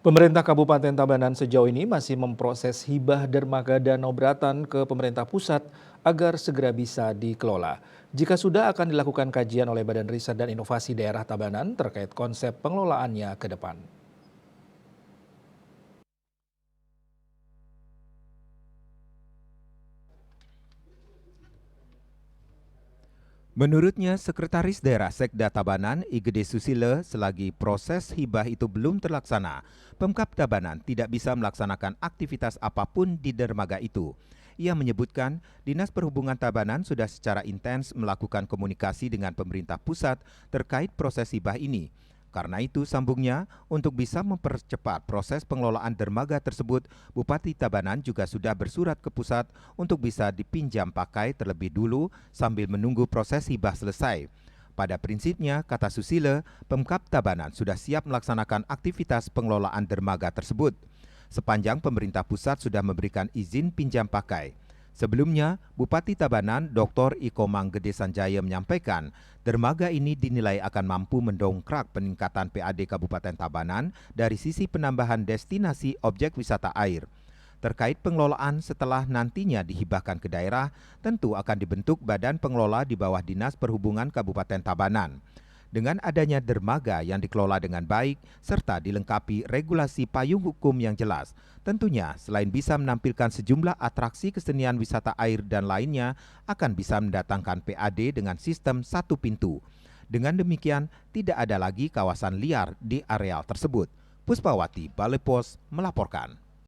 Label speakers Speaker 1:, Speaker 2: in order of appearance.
Speaker 1: Pemerintah Kabupaten Tabanan sejauh ini masih memproses hibah dermaga Danau Beratan ke pemerintah pusat agar segera bisa dikelola. Jika sudah akan dilakukan kajian oleh Badan Riset dan Inovasi Daerah Tabanan terkait konsep pengelolaannya ke depan.
Speaker 2: Menurutnya, Sekretaris Daerah Sekda Tabanan, Igede Susile, selagi proses hibah itu belum terlaksana, Pemkab Tabanan tidak bisa melaksanakan aktivitas apapun di dermaga itu. Ia menyebutkan, Dinas Perhubungan Tabanan sudah secara intens melakukan komunikasi dengan pemerintah pusat terkait proses hibah ini. Karena itu, sambungnya, untuk bisa mempercepat proses pengelolaan dermaga tersebut, Bupati Tabanan juga sudah bersurat ke pusat untuk bisa dipinjam pakai terlebih dulu sambil menunggu proses hibah selesai. Pada prinsipnya, kata Susile, Pemkab Tabanan sudah siap melaksanakan aktivitas pengelolaan dermaga tersebut. Sepanjang pemerintah pusat sudah memberikan izin pinjam pakai. Sebelumnya, Bupati Tabanan Dr. Iko Manggede Sanjaya menyampaikan, dermaga ini dinilai akan mampu mendongkrak peningkatan PAD Kabupaten Tabanan dari sisi penambahan destinasi objek wisata air. Terkait pengelolaan setelah nantinya dihibahkan ke daerah, tentu akan dibentuk badan pengelola di bawah Dinas Perhubungan Kabupaten Tabanan. Dengan adanya dermaga yang dikelola dengan baik serta dilengkapi regulasi payung hukum yang jelas, tentunya selain bisa menampilkan sejumlah atraksi kesenian wisata air dan lainnya, akan bisa mendatangkan PAD dengan sistem satu pintu. Dengan demikian, tidak ada lagi kawasan liar di areal tersebut. Puspawati, Balai Pos, melaporkan.